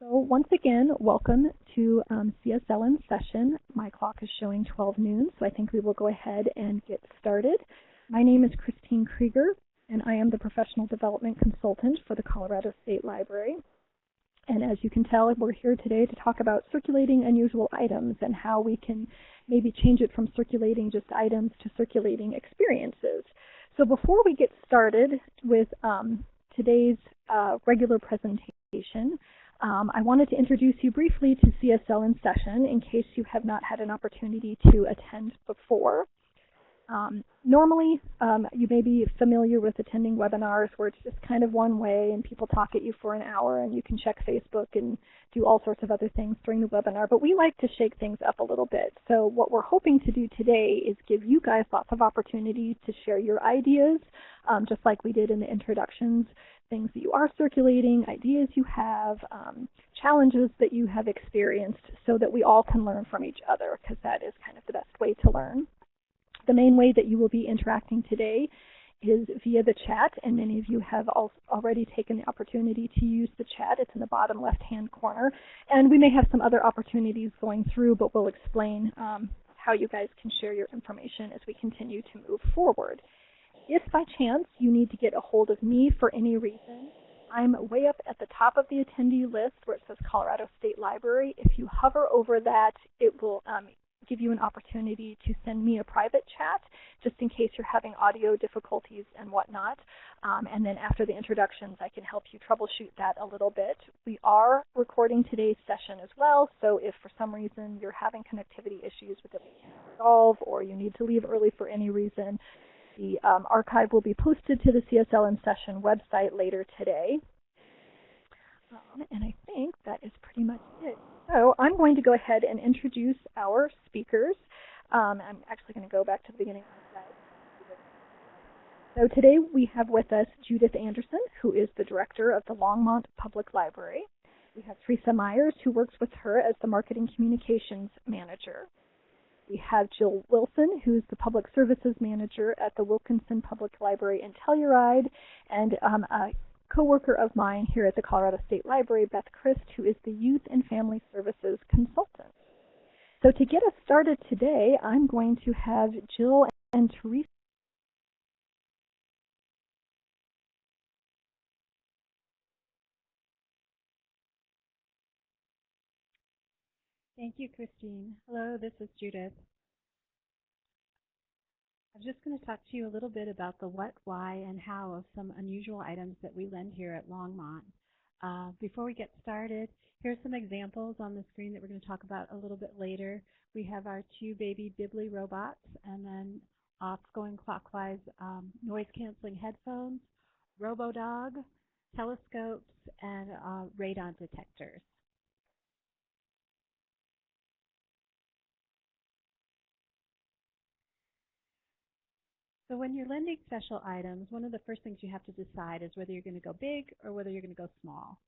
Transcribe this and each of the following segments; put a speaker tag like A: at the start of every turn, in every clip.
A: So once again, welcome to CSL in session. My clock is showing 12 noon, so I think we will go ahead and get started. My name is Christine Krieger, and I am the Professional Development Consultant for the Colorado State Library. And as you can tell, we're here today to talk about circulating unusual items and how we can maybe change it from circulating just items to circulating experiences. So before we get started with today's regular presentation, I wanted to introduce you briefly to CSL in session in case you have not had an opportunity to attend before. Normally, you may be familiar with attending webinars where it's just kind of one way and people talk at you for an hour and you can check Facebook and do all sorts of other things during the webinar, but we like to shake things up a little bit. So what we're hoping to do today is give you guys lots of opportunities to share your ideas, just like we did in the introductions, things that you are circulating, ideas you have, challenges that you have experienced so that we all can learn from each other, because that is kind of the best way to learn. The main way that you will be interacting today is via the chat, and many of you have already taken the opportunity to use the chat. It's in the bottom left-hand corner, and we may have some other opportunities going through, but we'll explain how you guys can share your information as we continue to move forward. If by chance you need to get a hold of me for any reason, I'm way up at the top of the attendee list where it says Colorado State Library. If you hover over that, it will give you an opportunity to send me a private chat just in case you're having audio difficulties and whatnot. And then after the introductions, I can help you troubleshoot that a little bit. We are recording today's session as well, so if for some reason you're having connectivity issues that we can't resolve or you need to leave early for any reason, the archive will be posted to the CSL in session website later today. And I think that is pretty much it. So I'm going to go ahead and introduce our speakers. I'm actually going to go back to the beginning of the slide. So today we have with us Judith Anderson, who is the director of the Longmont Public Library. We have Teresa Myers, who works with her as the marketing communications manager. We have Jill Wilson, who's the public services manager at the Wilkinson Public Library in Telluride, and a co-worker of mine here at the Colorado State Library, Beth Christ, who is the Youth and Family Services Consultant. So to get us started today, I'm going to have Jill and Teresa.
B: Thank you, Christine. Hello, this is Judith. I'm just going to talk to you a little bit about the what, why, and how of some unusual items that we lend here at Longmont. Before we get started, here's some examples on the screen that we're going to talk about a little bit later. We have our two baby Bibbly robots, and then off going clockwise, noise-canceling headphones, robo-dog, telescopes, and radon detectors. So when you're lending special items, one of the first things you have to decide is whether you're going to go big or whether you're going to go small.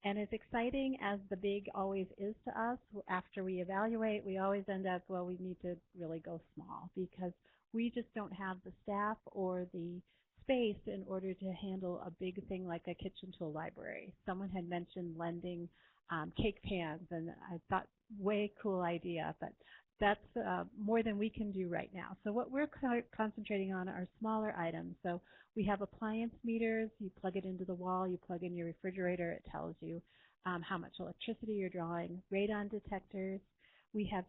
B: And as exciting as the big always is to us, after we evaluate, we always end up, well, we need to really go small because we just don't have the staff or the space in order to handle a big thing like a kitchen tool library. Someone had mentioned lending cake pans, and I thought, way cool idea, but that's more than we can do right now. So what we're concentrating on are smaller items. So we have appliance meters. You plug it into the wall. You plug in your refrigerator. It tells you how much electricity you're drawing. Radon detectors. We have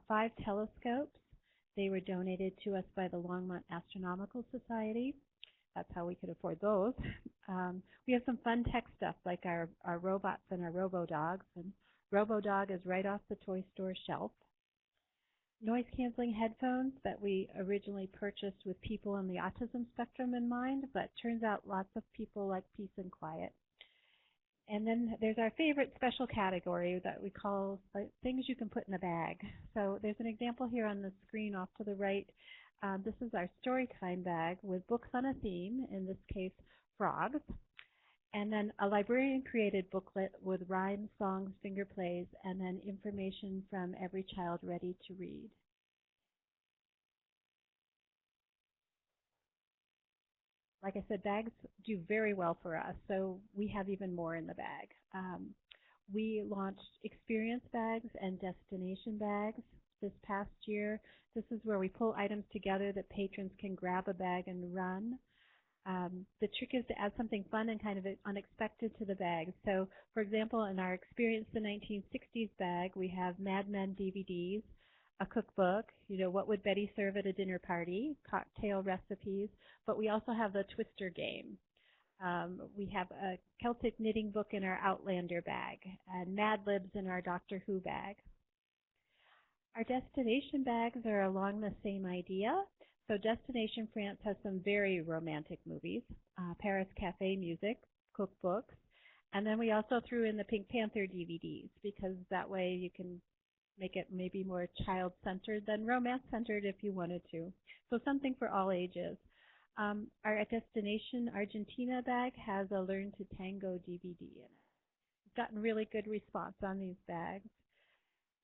B: 5 telescopes. They were donated to us by the Longmont Astronomical Society. That's how we could afford those. We have some fun tech stuff like our robots and our robo-dogs. And robo-dog is right off the toy store shelf. Noise-canceling headphones that we originally purchased with people on the autism spectrum in mind, but turns out lots of people like peace and quiet. And then there's our favorite special category that we call things you can put in a bag. So there's an example here on the screen off to the right. This is our storytime bag with books on a theme, in this case, frogs. And then a librarian-created booklet with rhymes, songs, finger plays, and then information from every child ready to read. Like I said, bags do very well for us, so we have even more in the bag. We launched experience bags and destination bags this past year. This is where we pull items together that patrons can grab a bag and run. The trick is to add something fun and kind of unexpected to the bag. So, for example, in our Experience the 1960s bag, we have Mad Men DVDs, a cookbook, what would Betty serve at a dinner party, cocktail recipes, but we also have the Twister game. We have a Celtic knitting book in our Outlander bag and Mad Libs in our Doctor Who bag. Our destination bags are along the same idea. So Destination France has some very romantic movies, Paris Cafe music, cookbooks, and then we also threw in the Pink Panther DVDs because that way you can make it maybe more child-centered than romance-centered if you wanted to. So something for all ages. Our Destination Argentina bag has a Learn to Tango DVD in it. We've gotten really good response on these bags.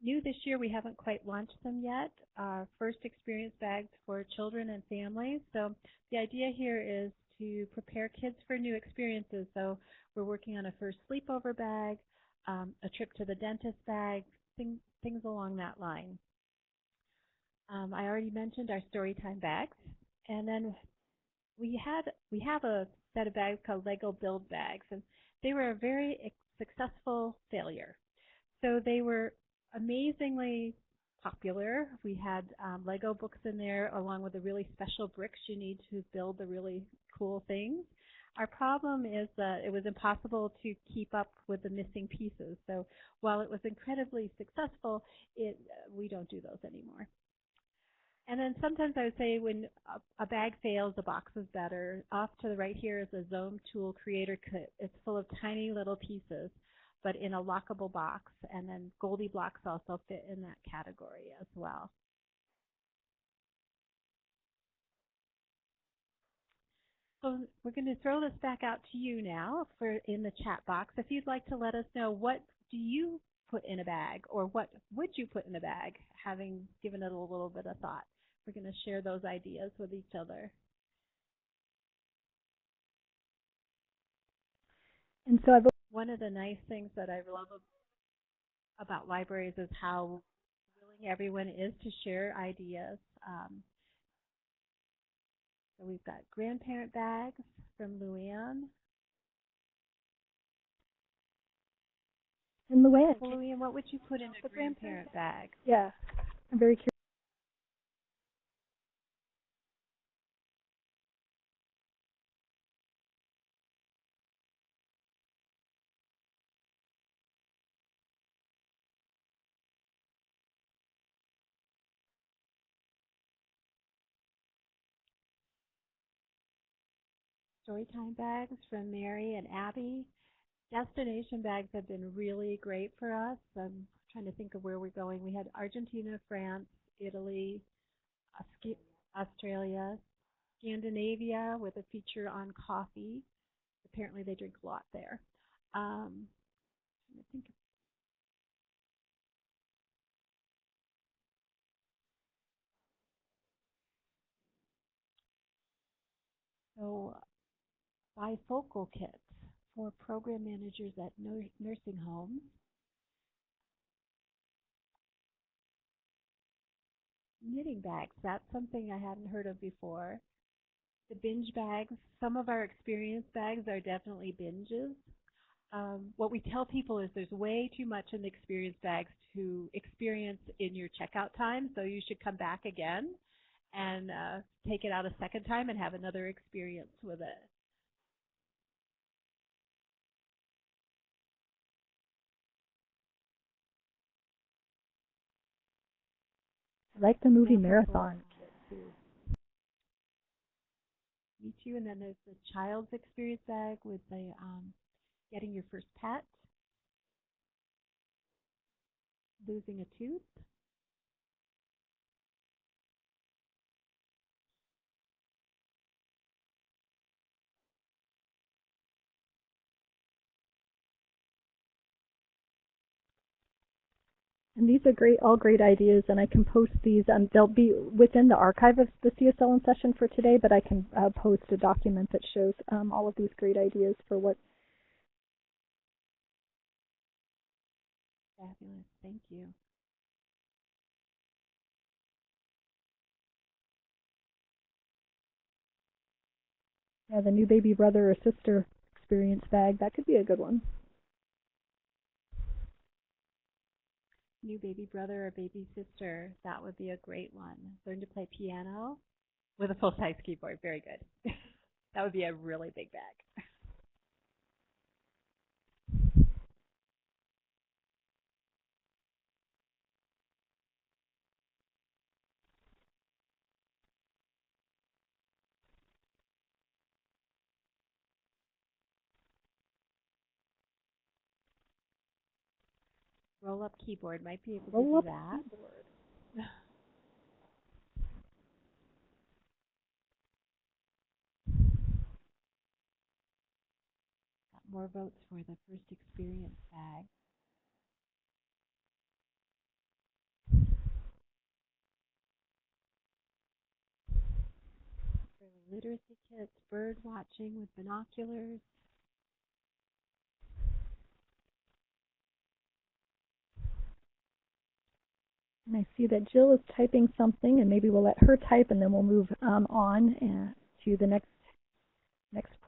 B: New this year, we haven't quite launched them yet. Our first experience bags for children and families. So the idea here is to prepare kids for new experiences. So we're working on a first sleepover bag, a trip to the dentist bag, things along that line. I already mentioned our Storytime bags, and then we have a set of bags called Lego Build bags, and they were a very successful failure. So they were amazingly popular. We had Lego books in there along with the really special bricks you need to build the really cool things. Our problem is that it was impossible to keep up with the missing pieces. So while it was incredibly successful, we don't do those anymore. And then sometimes I would say when a bag fails, a box is better. Off to the right here is a Zome Tool Creator Kit. It's full of tiny little pieces, but in a lockable box, and then Goldie blocks also fit in that category as well. So we're going to throw this back out to you now in the chat box. If you'd like to let us know, what do you put in a bag, or what would you put in a bag, having given it a little bit of thought? We're going to share those ideas with each other.
A: And so
B: one of the nice things that I love about libraries is how willing everyone is to share ideas. So we've got grandparent bags from Luann.
A: And Luann,
B: what would you put in a grandparent bag?
A: Yeah, I'm very curious.
B: Storytime bags from Mary and Abby. Destination bags have been really great for us. I'm trying to think of where we're going. We had Argentina, France, Italy, Australia, Scandinavia with a feature on coffee. Apparently they drink a lot there. I think so. Bifocal kits for program managers at nursing homes. Knitting bags, that's something I hadn't heard of before. The binge bags, some of our experience bags are definitely binges. What we tell people is there's way too much in the experience bags to experience in your checkout time, so you should come back again and take it out a second time and have another experience with it.
A: I like the movie Marathon.
B: Me too. And then there's the child's experience bag with the getting your first pet, losing a tooth.
A: And these are all great ideas, and I can post these. They'll be within the archive of the CSL in session for today, but I can post a document that shows all of these great ideas for what
B: Fabulous. Thank you.
A: Yeah, the new baby brother or sister experience bag, that could be a good one.
B: New baby brother or baby sister, that would be a great one. Learn to play piano with a full-size keyboard. Very good. That would be a really big bag. Roll-up keyboard might be able to do that. Keyboard. Got more votes for the first experience bag. For literacy kits, bird watching with binoculars.
A: And I see that Jill is typing something, and maybe we'll let her type, and then we'll move on to the next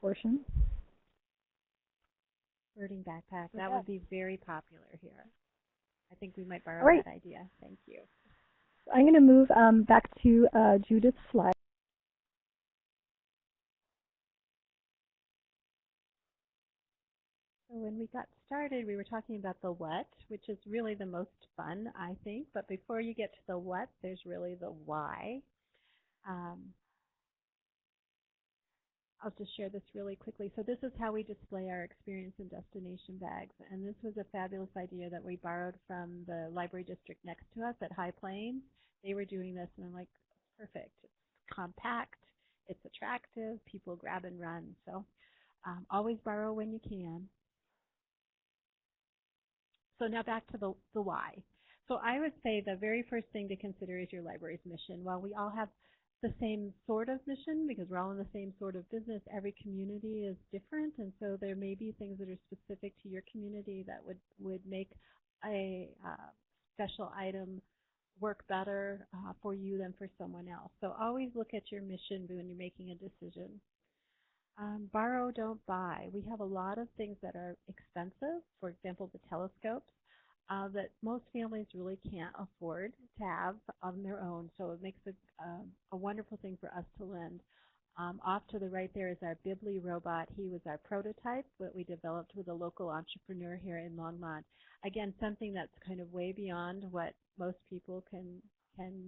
A: portion.
B: Birding backpack. That would be very popular here. I think we might borrow that idea. Thank you.
A: So I'm going to move back to Judith's slide.
B: So when we got started, we were talking about the what, which is really the most fun, I think. But before you get to the what, there's really the why. I'll just share this really quickly. So this is how we display our experience and destination bags. And this was a fabulous idea that we borrowed from the library district next to us at High Plains. They were doing this, and I'm like, perfect. It's compact. It's attractive. People grab and run. So always borrow when you can. So now back to the why. So I would say the very first thing to consider is your library's mission. While we all have the same sort of mission, because we're all in the same sort of business, every community is different, and so there may be things that are specific to your community that would make a special item work better for you than for someone else. So always look at your mission when you're making a decision. Borrow, don't buy. We have a lot of things that are expensive, for example, the telescopes, that most families really can't afford to have on their own. So it makes a wonderful thing for us to lend. Off to the right there is our Bibli robot. He was our prototype that we developed with a local entrepreneur here in Longmont. Again, something that's kind of way beyond what most people can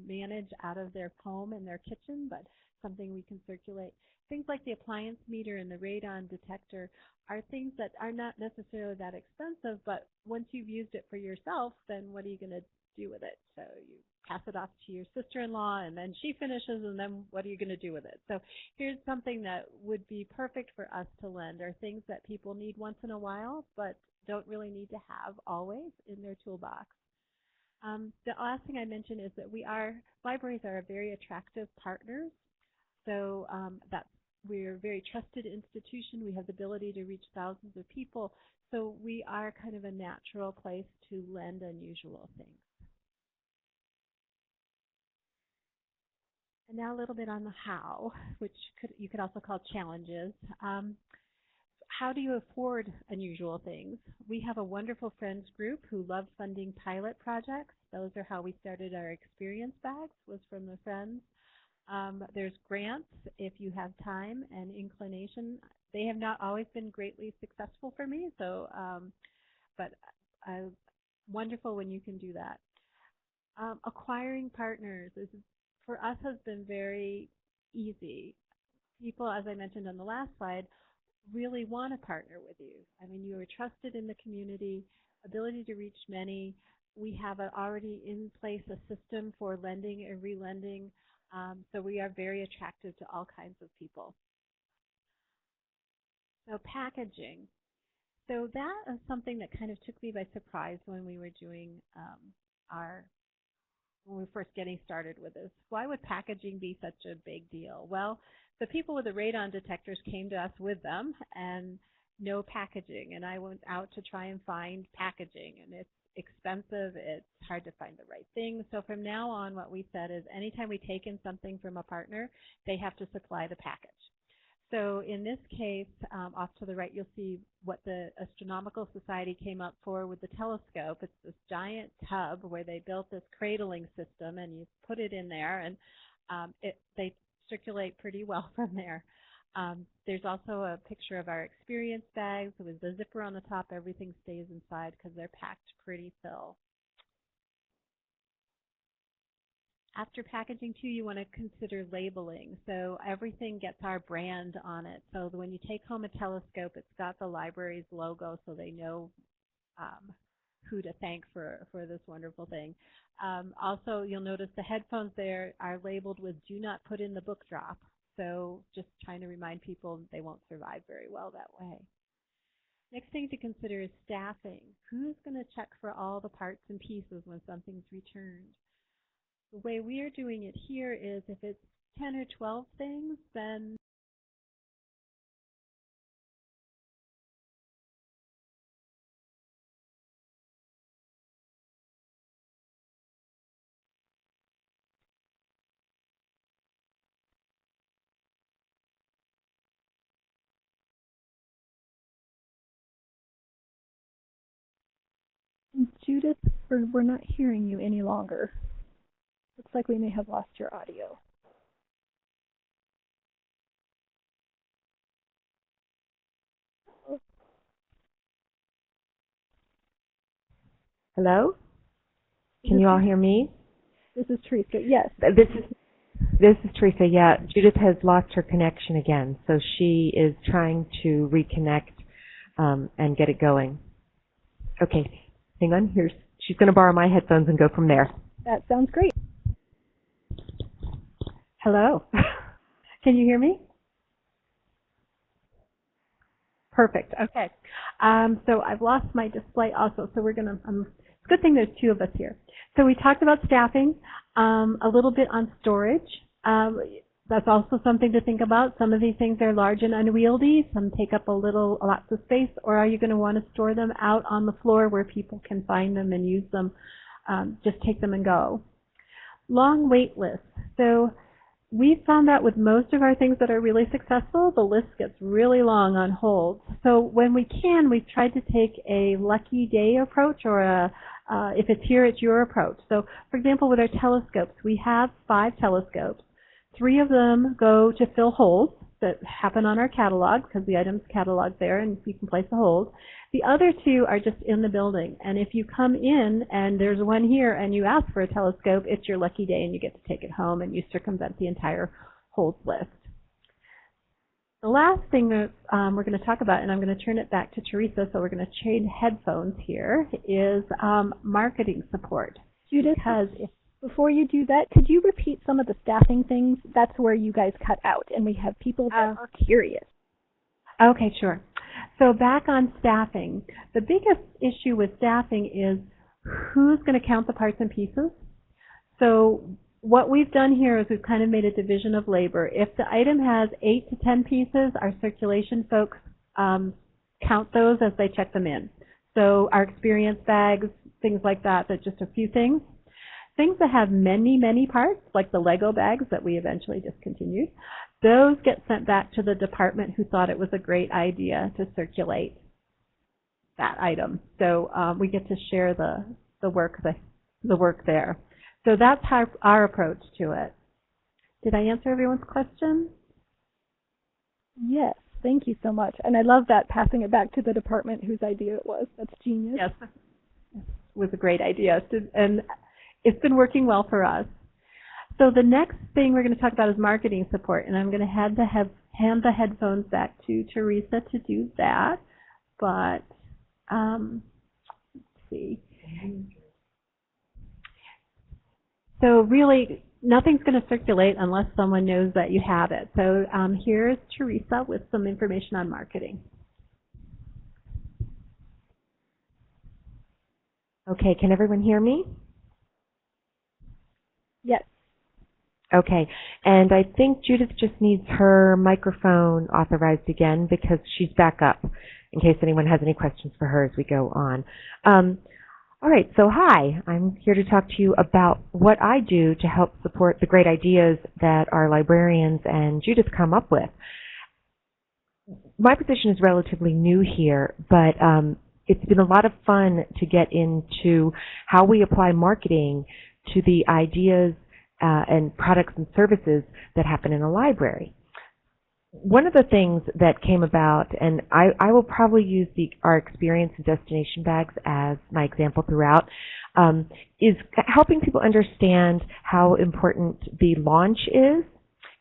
B: manage out of their home and their kitchen, but something we can circulate. Things like the appliance meter and the radon detector are things that are not necessarily that expensive, but once you've used it for yourself, then what are you going to do with it? So you pass it off to your sister-in-law, and then she finishes, and then what are you going to do with it? So here's something that would be perfect for us to lend, are things that people need once in a while, but don't really need to have always in their toolbox. The last thing I mentioned is that libraries are very attractive partners. So we're a very trusted institution. We have the ability to reach thousands of people. So we are kind of a natural place to lend unusual things. And now a little bit on the how, which you could also call challenges. How do you afford unusual things? We have a wonderful friends group who love funding pilot projects. Those are how we started our experience bags, was from the friends. There's grants if you have time and inclination. They have not always been greatly successful for me, so but wonderful when you can do that. Acquiring partners for us has been very easy. People, as I mentioned on the last slide, really want to partner with you. I mean, you are trusted in the community, ability to reach many. We have already in place a system for lending and relending. So we are very attractive to all kinds of people. So packaging. So that is something that kind of took me by surprise when we were doing when we were first getting started with this. Why would packaging be such a big deal? Well, the people with the radon detectors came to us with them and no packaging. And I went out to try and find packaging. And expensive, it's hard to find the right thing. So from now on, what we said is anytime we take in something from a partner, they have to supply the package. So in this case, off to the right, you'll see what the Astronomical Society came up for with the telescope. It's this giant tub where they built this cradling system, and you put it in there, and they circulate pretty well from there. There's also a picture of our experience bags with the zipper on the top. Everything stays inside because they're packed pretty full. After packaging too, you want to consider labeling. So everything gets our brand on it. So when you take home a telescope, it's got the library's logo so they know who to thank for this wonderful thing. Also, you'll notice the headphones there are labeled with "Do not put in the book drop." So just trying to remind people they won't survive very well that way. Next thing to consider is staffing. Who's going to check for all the parts and pieces when something's returned? The way we are doing it here is if it's 10 or 12 things, then
A: Judith, we're not hearing you any longer. Looks like we may have lost your audio.
C: Hello? Can you all hear me?
A: This is Teresa. Yes.
C: This is Teresa. Yeah, Judith has lost her connection again, so she is trying to reconnect and get it going. Okay, hang on. She's going to borrow my headphones and go from there.
A: That sounds great.
B: Hello. Can you hear me? Perfect. Okay. So I've lost my display also, so we're going to, it's a good thing there's two of us here. So we talked about staffing, a little bit on storage. That's also something to think about. Some of these things are large and unwieldy. Some take up lots of space, or are you going to want to store them out on the floor where people can find them and use them? Just take them and go. Long wait lists. So we found that with most of our things that are really successful, the list gets really long on hold. So when we can, we've tried to take a lucky day approach, or if it's here, it's your approach. So for example, with our telescopes, we have 5 telescopes. 3 of them go to fill holds that happen on our catalog, because the item's cataloged there and you can place a hold. The other 2 are just in the building, and if you come in and there's one here and you ask for a telescope, it's your lucky day and you get to take it home and you circumvent the entire holds list. The last thing that we're going to talk about, and I'm going to turn it back to Teresa, so we're going to trade headphones here, is marketing support.
A: Judith, before you do that, could you repeat some of the staffing things? That's where you guys cut out, and we have people that are curious.
B: Okay, sure. So back on staffing, the biggest issue with staffing is who's going to count the parts and pieces. So what we've done here is we've kind of made a division of labor. If the item has 8 to 10 pieces, our circulation folks count those as they check them in. So our experience bags, things like that, that's just a few things. Things that have many, many parts, like the Lego bags that we eventually discontinued, those get sent back to the department who thought it was a great idea to circulate that item. So we get to share the work there. So that's our approach to it. Did I answer everyone's question?
A: Yes, thank you so much. And I love that, passing it back to the department whose idea it was. That's genius.
B: Yes, it was a great idea. And it's been working well for us. So the next thing we're going to talk about is marketing support, and I'm going to hand the headphones back to Teresa to do that. But let's see. So really, nothing's going to circulate unless someone knows that you have it. So here's Teresa with some information on marketing.
C: Okay, can everyone hear me?
A: Yes.
C: Okay, and I think Judith just needs her microphone authorized again because she's back up, in case anyone has any questions for her as we go on. All right, so hi, I'm here to talk to you about what I do to help support the great ideas that our librarians and Judith come up with. My position is relatively new here, but it's been a lot of fun to get into how we apply marketing to the ideas and products and services that happen in a library. One of the things that came about, and I will probably use our experience in destination bags as my example throughout, is helping people understand how important the launch is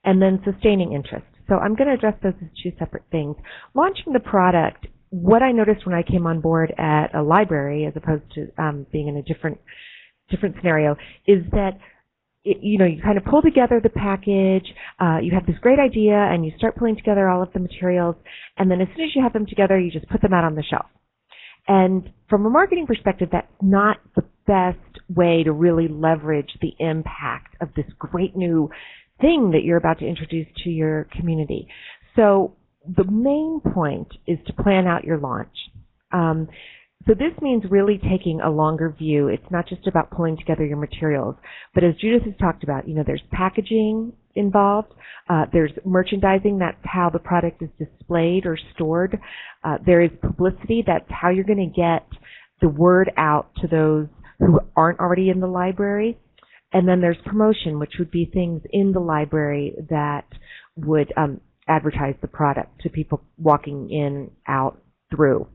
C: and then sustaining interest. So I'm going to address those as two separate things. Launching the product, what I noticed when I came on board at a library as opposed to being in a different scenario is that you kind of pull together the package, you have this great idea, and you start pulling together all of the materials, and then as soon as you have them together, you just put them out on the shelf. And from a marketing perspective, that's not the best way to really leverage the impact of this great new thing that you're about to introduce to your community. So the main point is to plan out your launch. So this means really taking a longer view. It's not just about pulling together your materials, but as Judith has talked about, there's packaging involved, there's merchandising, that's how the product is displayed or stored. There is publicity, that's how you're going to get the word out to those who aren't already in the library. And then there's promotion, which would be things in the library that would advertise the product to people walking in, out, through.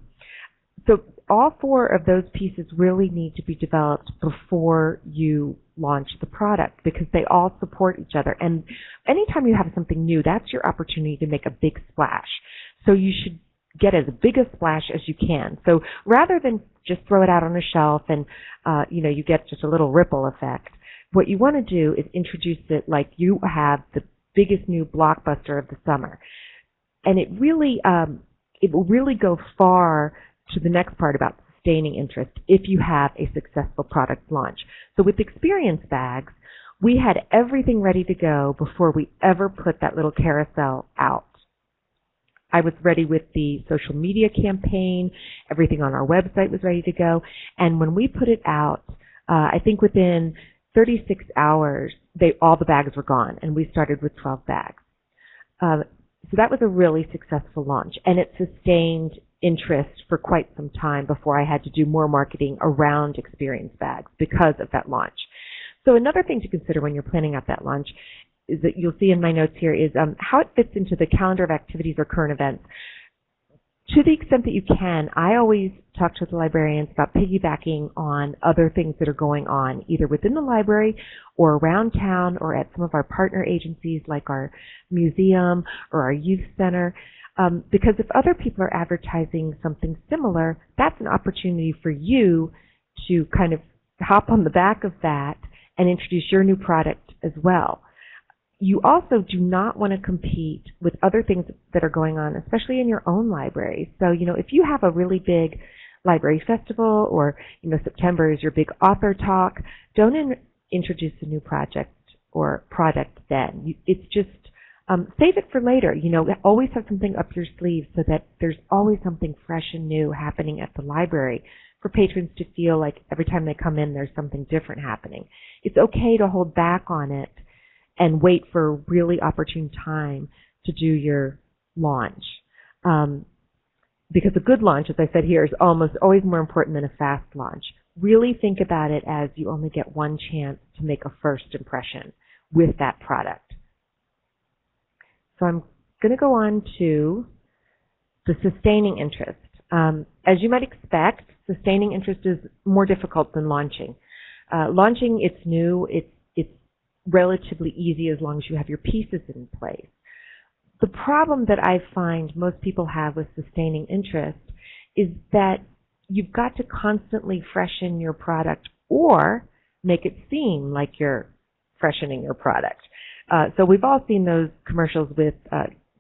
C: So all four of those pieces really need to be developed before you launch the product because they all support each other. And anytime you have something new, that's your opportunity to make a big splash. So you should get as big a splash as you can. So rather than just throw it out on a shelf and you get just a little ripple effect, what you want to do is introduce it like you have the biggest new blockbuster of the summer. And it will really go far to the next part about sustaining interest if you have a successful product launch. So with experience bags, we had everything ready to go before we ever put that little carousel out. I was ready with the social media campaign. Everything on our website was ready to go. And when we put it out, I think within 36 hours, all the bags were gone, and we started with 12 bags. So that was a really successful launch, and it sustained interest for quite some time before I had to do more marketing around experience bags because of that launch. So another thing to consider when you're planning out that launch is that you'll see in my notes here is how it fits into the calendar of activities or current events. To the extent that you can, I always talk to the librarians about piggybacking on other things that are going on, either within the library or around town or at some of our partner agencies like our museum or our youth center. Because if other people are advertising something similar, that's an opportunity for you to kind of hop on the back of that and introduce your new product as well. You also do not want to compete with other things that are going on, especially in your own library. So, if you have a really big library festival or, September is your big author talk, don't introduce a new project or product then. It's just save it for later. Always have something up your sleeve so that there's always something fresh and new happening at the library for patrons to feel like every time they come in, there's something different happening. It's okay to hold back on it and wait for a really opportune time to do your launch. Because a good launch, as I said here, is almost always more important than a fast launch. Really think about it as you only get one chance to make a first impression with that product. So I'm going to go on to the sustaining interest. As you might expect, sustaining interest is more difficult than launching. Launching, it's new, it's relatively easy as long as you have your pieces in place. The problem that I find most people have with sustaining interest is that you've got to constantly freshen your product or make it seem like you're freshening your product. So we've all seen those commercials with,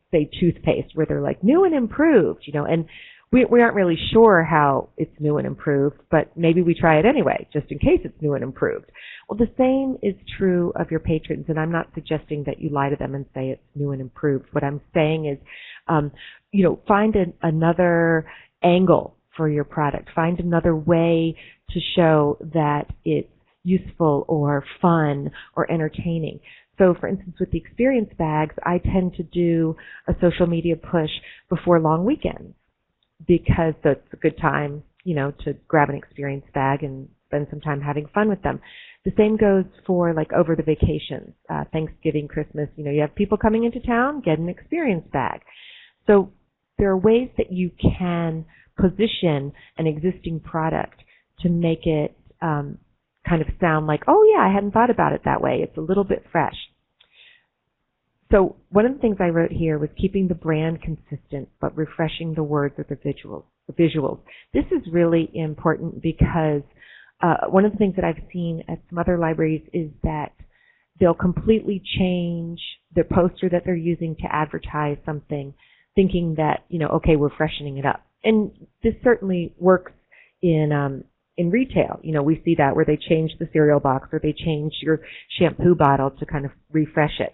C: say, toothpaste where they're like new and improved, and we aren't really sure how it's new and improved, but maybe we try it anyway, just in case it's new and improved. Well, the same is true of your patrons, and I'm not suggesting that you lie to them and say it's new and improved. What I'm saying is, find another angle for your product. Find another way to show that it's useful or fun or entertaining. So, for instance, with the experience bags, I tend to do a social media push before long weekends because that's a good time, to grab an experience bag and spend some time having fun with them. The same goes for like over the vacations, Thanksgiving, Christmas. You have people coming into town, get an experience bag. So there are ways that you can position an existing product to make it kind of sound like, oh yeah, I hadn't thought about it that way. It's a little bit fresh. So one of the things I wrote here was keeping the brand consistent, but refreshing the words or the visuals. This is really important because one of the things that I've seen at some other libraries is that they'll completely change the poster that they're using to advertise something, thinking that, okay, we're freshening it up. And this certainly works in retail. We see that where they change the cereal box or they change your shampoo bottle to kind of refresh it.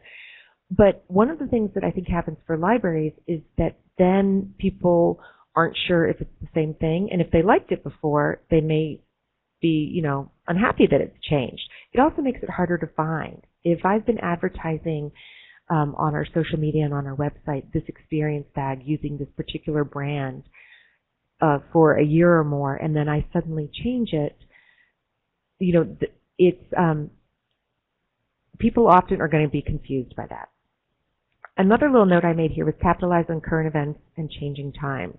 C: But one of the things that I think happens for libraries is that then people aren't sure if it's the same thing, and if they liked it before, they may be, unhappy that it's changed. It also makes it harder to find. If I've been advertising on our social media and on our website this experience bag using this particular brand for a year or more, and then I suddenly change it, it's people often are going to be confused by that. Another little note I made here was capitalize on current events and changing times.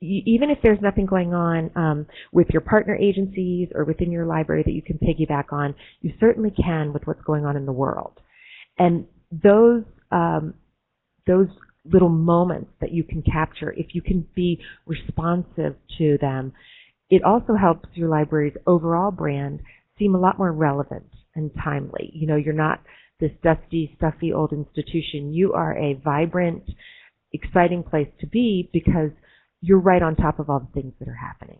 C: Even if there's nothing going on with your partner agencies or within your library that you can piggyback on, you certainly can with what's going on in the world. And those little moments that you can capture, if you can be responsive to them, it also helps your library's overall brand seem a lot more relevant and timely. You're not this dusty, stuffy old institution. You are a vibrant, exciting place to be because you're right on top of all the things that are happening.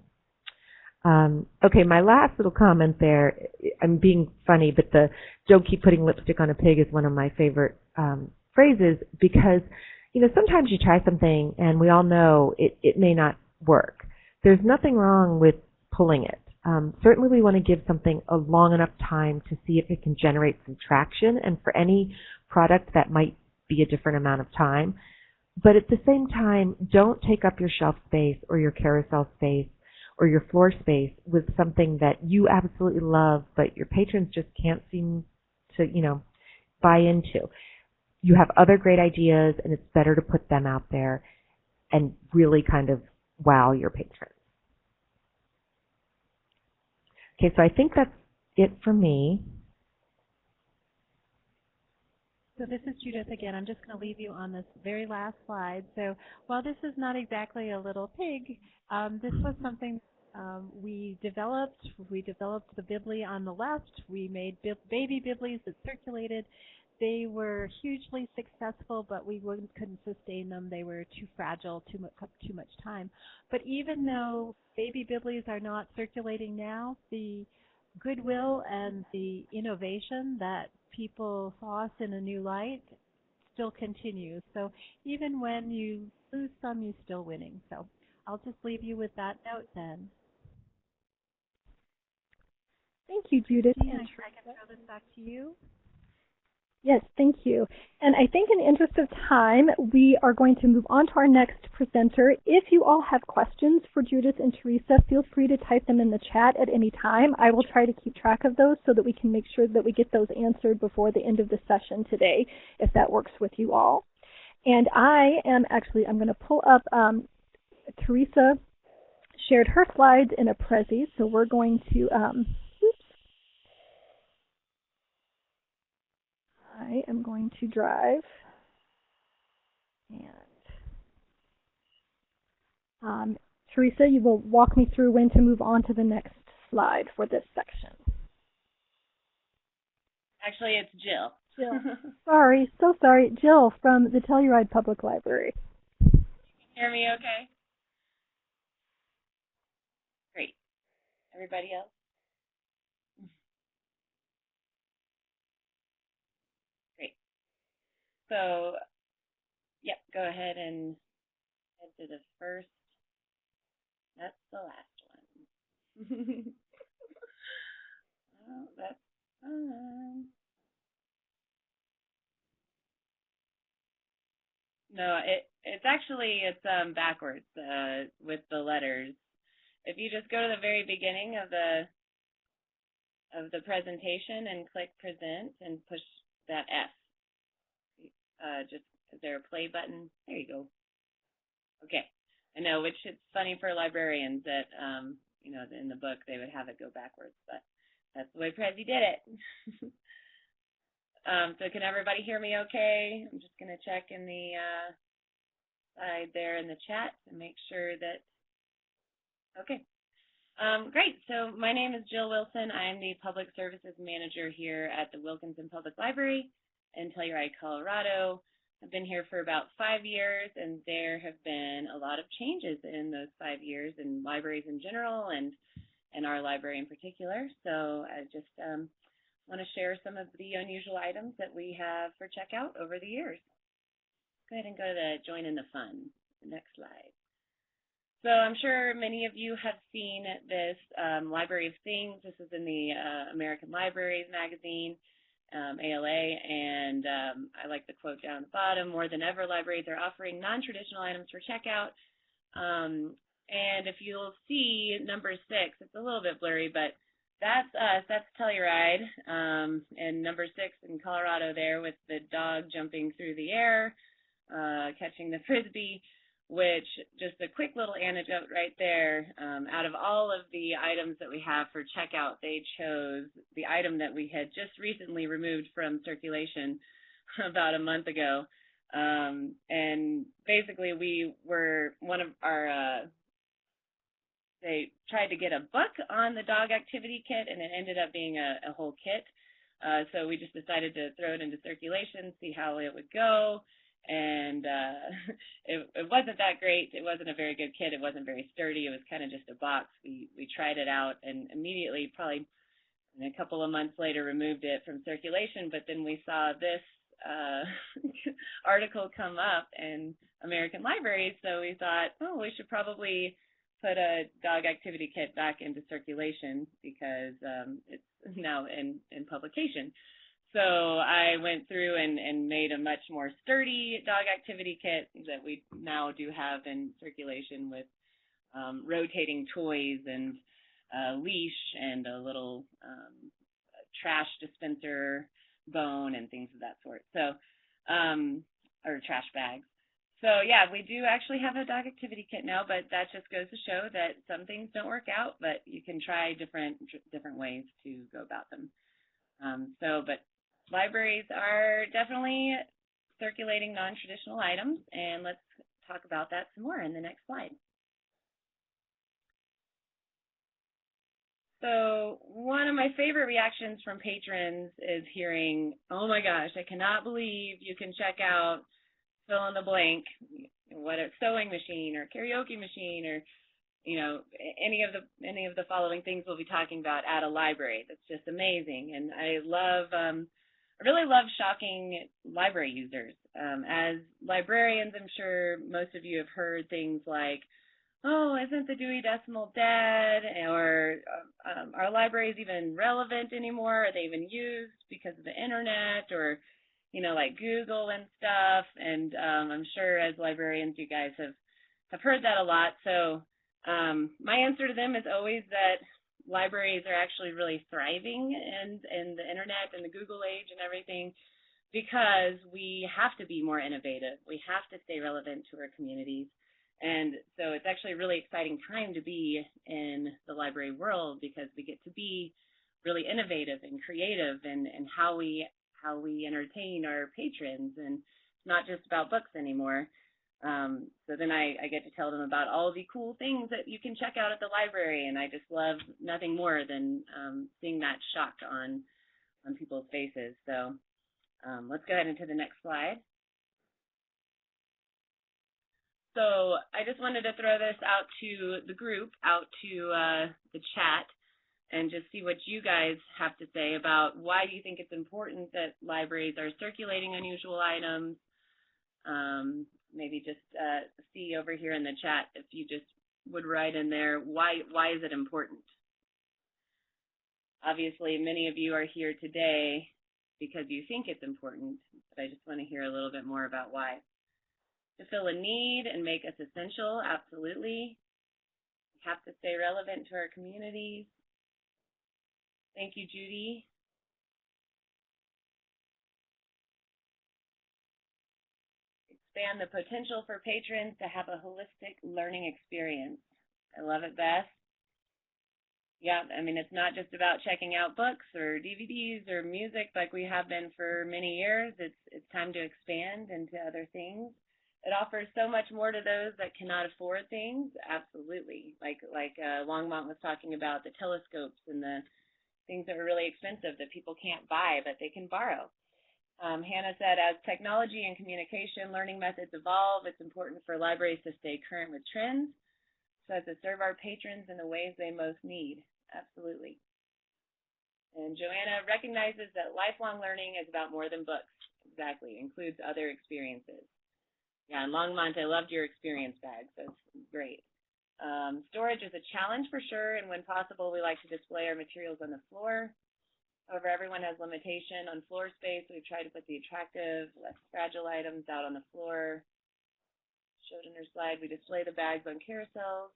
C: Okay, my last little comment there, I'm being funny, but the "don't keep putting lipstick on a pig" is one of my favorite phrases because, sometimes you try something and we all know it may not work. There's nothing wrong with pulling it. Certainly we want to give something a long enough time to see if it can generate some traction, and for any product that might be a different amount of time. But at the same time, don't take up your shelf space or your carousel space or your floor space with something that you absolutely love but your patrons just can't seem to, buy into. You have other great ideas, and it's better to put them out there and really kind of wow your patrons. Okay, so I think that's it for me.
B: So this is Judith again. I'm just going to leave you on this very last slide. So while this is not exactly a little pig, this was something we developed. We developed the Bibli on the left. We made baby Biblis that circulated. They were hugely successful, but we couldn't sustain them. They were too fragile, too much time. But even though baby Biblis are not circulating now, the goodwill and the innovation that people saw us in a new light still continues. So even when you lose some, you're still winning. So I'll just leave you with that note then.
A: Thank you, Judith.
B: Jean, I can throw this back to you.
A: Yes, thank you. And I think in the interest of time, we are going to move on to our next presenter. If you all have questions for Judith and Teresa, feel free to type them in the chat at any time. I will try to keep track of those so that we can make sure that we get those answered before the end of the session today, if that works with you all. And I'm going to pull up, Teresa shared her slides in a Prezi, so we're going to, I am going to drive, and Teresa, you will walk me through when to move on to the next slide for this section.
D: Actually, it's Jill.
A: Jill. Sorry, so sorry. Jill from the Telluride Public Library.
D: You can hear me okay? Great. Everybody else? Great. So, yep, go ahead and head to the first. That's the last one. Oh, that's fun. No, it's backwards with the letters. If you just go to the very beginning of the presentation and click present and push that F. Just is there a play button? There you go. Okay. I know, which it's funny for librarians that in the book they would have it go backwards, but that's the way Prezi did it. So can everybody hear me okay? I'm just going to check in the side there in the chat and make sure that, okay. Great. So my name is Jill Wilson. I am the Public Services Manager here at the Wilkinson Public Library in Telluride, Colorado. I've been here for about 5 years, and there have been a lot of changes in those 5 years in libraries in general and our library in particular. So I just want to share some of the unusual items that we have for checkout over the years. Go ahead and go to the Join in the Fun, the next slide. So I'm sure many of you have seen this Library of Things. This is in the American Libraries magazine, ALA, and I like the quote down at the bottom: more than ever, libraries are offering non-traditional items for checkout. And if you'll see number 6, it's a little bit blurry, but that's us, that's Telluride, and number 6 in Colorado there with the dog jumping through the air, catching the Frisbee, which, just a quick little anecdote right there, out of all of the items that we have for checkout, they chose the item that we had just recently removed from circulation about a month ago. And basically we were they tried to get a book on the dog activity kit, and it ended up being a whole kit. So we just decided to throw it into circulation, see how it would go. And it wasn't that great. It wasn't a very good kit. It wasn't very sturdy. It was kind of just a box. We tried it out and immediately, probably a couple of months later, removed it from circulation. But then we saw this article come up in American Libraries, so we thought, oh, we should probably put a dog activity kit back into circulation because it's now in publication. So I went through and made a much more sturdy dog activity kit that we now do have in circulation with rotating toys and a leash and a little trash dispenser bone and things of that sort. So, or trash bags. So yeah, we do actually have a dog activity kit now, but that just goes to show that some things don't work out, but you can try different ways to go about them. But libraries are definitely circulating non-traditional items, and let's talk about that some more in the next slide. So one of my favorite reactions from patrons is hearing, oh my gosh, I cannot believe you can check out fill in the blank, what a sewing machine or karaoke machine or any of the following things we'll be talking about at a library. That's just amazing. And I really love shocking library users. As librarians, I'm sure most of you have heard things like, oh, isn't the Dewey Decimal dead? Or are libraries even relevant anymore? Are they even used because of the internet or, like Google and stuff? And I'm sure as librarians, you guys have heard that a lot. So my answer to them is always that libraries are actually really thriving in the internet and the Google age and everything, because we have to be more innovative. We have to stay relevant to our communities. And so it's actually a really exciting time to be in the library world, because we get to be really innovative and creative in how we entertain our patrons, and it's not just about books anymore. So then I get to tell them about all the cool things that you can check out at the library, and I just love nothing more than seeing that shock on people's faces. So let's go ahead into the next slide. So I just wanted to throw this out to the group, out to the chat, and just see what you guys have to say about why do you think it's important that libraries are circulating unusual items. Maybe just see over here in the chat if you just would write in there, why is it important Obviously, many of you are here today because you think it's important, but I just want to hear a little bit more about why. To fill a need and make us essential, absolutely. We have to stay relevant to our communities. Thank you, Judy. Expand the potential for patrons to have a holistic learning experience. I love it, Beth. Yeah, I mean, it's not just about checking out books or DVDs or music like we have been for many years. It's time to expand into other things. It offers so much more to those that cannot afford things. Absolutely. Like Longmont was talking about, the telescopes and the things that are really expensive that people can't buy, but they can borrow. Hannah said, as technology and communication learning methods evolve, it's important for libraries to stay current with trends so as to serve our patrons in the ways they most need. Absolutely. And Joanna recognizes that lifelong learning is about more than books. Exactly. Includes other experiences. Yeah, in Longmont, I loved your experience bags. That's great. Storage is a challenge for sure, and when possible, we like to display our materials on the floor. However, everyone has limitation on floor space. We've tried to put the attractive, less fragile items out on the floor. Showed in her slide, we display the bags on carousels.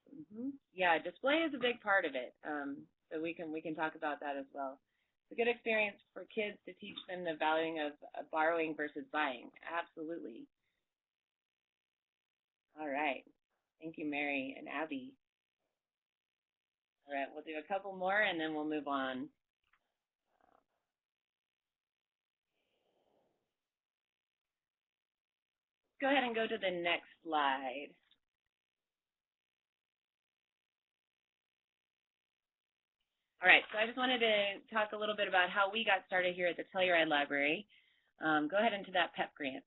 D: Yeah, display is a big part of it, so we can talk about that as well. It's a good experience for kids to teach them the value of borrowing versus buying. Absolutely. All right. Thank you, Mary and Abby. All right, we'll do a couple more, and then we'll move on. Go ahead and go to the next slide. All right, so I just wanted to talk a little bit about how we got started here at the Telluride Library. Go ahead into that PEP grant.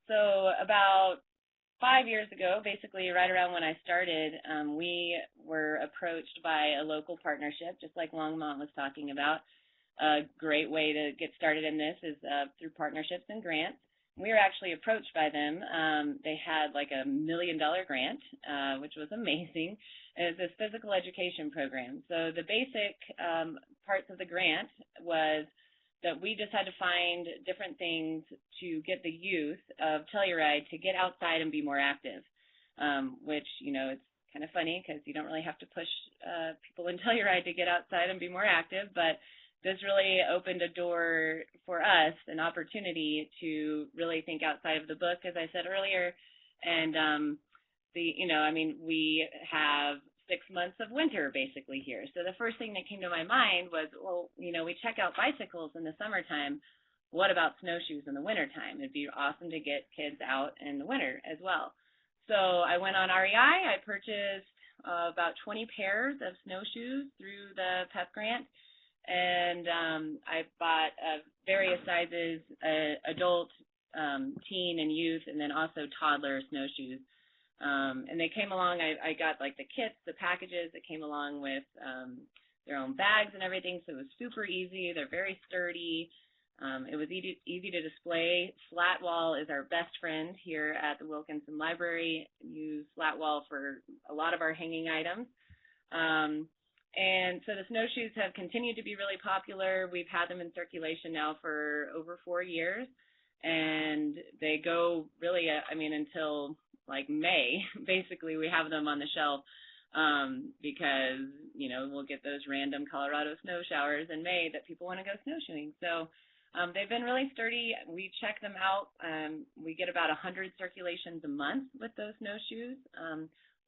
D: So about 5 years ago, basically right around when I started, we were approached by a local partnership, just like Longmont was talking about. A great way to get started in this is through partnerships and grants. We were actually approached by them. They had like $1 million grant, which was amazing. It was this physical education program. So the basic parts of the grant was that we just had to find different things to get the youth of Telluride to get outside and be more active, which, you know, it's kind of funny because you don't really have to push people in Telluride to get outside and be more active, but this really opened a door for us, an opportunity to really think outside of the book, as I said earlier. And we have 6 months of winter basically here. So the first thing that came to my mind was, well, you know, we check out bicycles in the summertime. What about snowshoes in the wintertime? It'd be awesome to get kids out in the winter as well. So I went on REI. I purchased about 20 pairs of snowshoes through the PEP grant. And I bought various sizes, adult, teen, and youth, and then also toddler snowshoes. And they came along, I got like the kits, the packages that came along with their own bags and everything, so it was super easy. They're very sturdy. It was easy to display. Flat wall is our best friend here at the Wilkinson Library. We use flat wall for a lot of our hanging items. And so the snowshoes have continued to be really popular. We've had them in circulation now for over 4 years, and they go really, until like May. Basically, we have them on the shelf because, you know, we'll get those random Colorado snow showers in May that people want to go snowshoeing. So they've been really sturdy. We check them out. We get about 100 circulations a month with those snowshoes.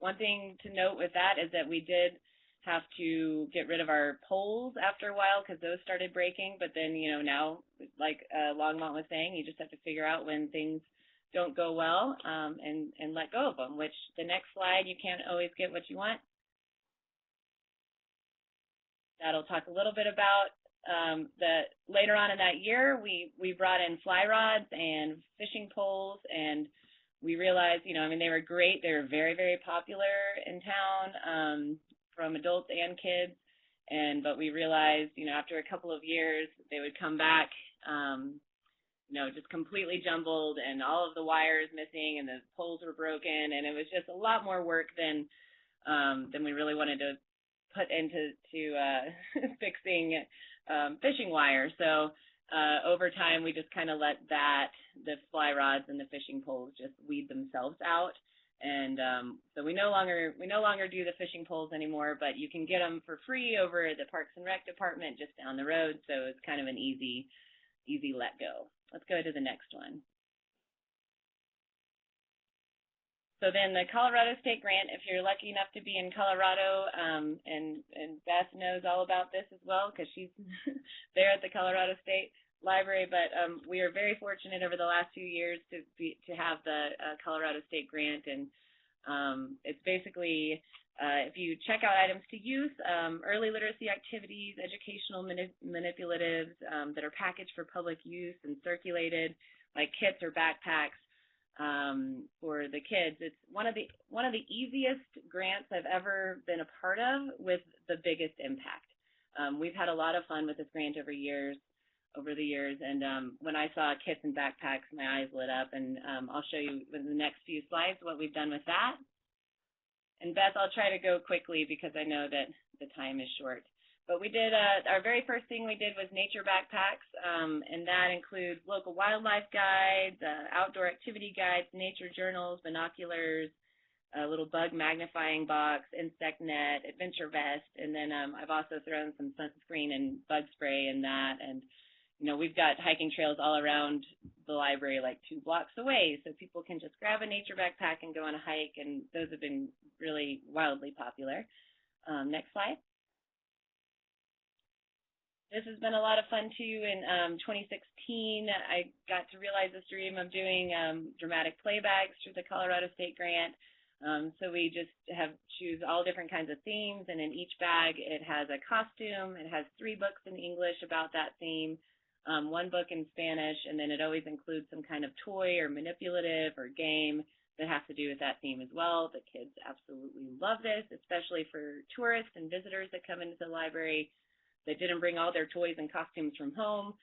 D: One thing to note with that is that we did have to get rid of our poles after a while because those started breaking. But then, you know, now, like Longmont was saying, you just have to figure out when things don't go well and let go of them, which the next slide, you can't always get what you want. That'll talk a little bit about later on in that year, we brought in fly rods and fishing poles, and we realized, you know, they were great. They were very, very popular in town from adults and kids. But we realized, you know, after a couple of years, they would come back, you know, just completely jumbled and all of the wires missing and the poles were broken. And it was just a lot more work than we really wanted to put into fixing fishing wire. So over time, we just kind of let the fly rods and the fishing poles just weed themselves out. And so we no longer do the fishing poles anymore, but you can get them for free over at the Parks and Rec department just down the road. So it's kind of an easy let go. Let's go to the next one. So then the Colorado State Grant, if you're lucky enough to be in Colorado, and Beth knows all about this as well because she's there at the Colorado State Library, but we are very fortunate over the last few years to have the Colorado State Grant, and it's basically if you check out items to use, early literacy activities, educational manipulatives that are packaged for public use and circulated, like kits or backpacks for the kids. It's one of the easiest grants I've ever been a part of with the biggest impact. We've had a lot of fun with this grant over the years, and when I saw kits and backpacks, my eyes lit up, and I'll show you in the next few slides what we've done with that. And Beth, I'll try to go quickly because I know that the time is short. But we did, our very first thing we did was nature backpacks, and that includes local wildlife guides, outdoor activity guides, nature journals, binoculars, a little bug magnifying box, insect net, adventure vest, and then I've also thrown some sunscreen and bug spray in that. And we've got hiking trails all around the library, like 2 blocks away, so people can just grab a nature backpack and go on a hike, and those have been really wildly popular. Next slide. This has been a lot of fun, too. In 2016, I got to realize this dream of doing dramatic play bags through the Colorado State Grant. So we just choose all different kinds of themes, and in each bag it has a costume. It has 3 books in English about that theme, 1 book in Spanish, and then it always includes some kind of toy or manipulative or game that has to do with that theme as well. The kids absolutely love this, especially for tourists and visitors that come into the library that didn't bring all their toys and costumes from home.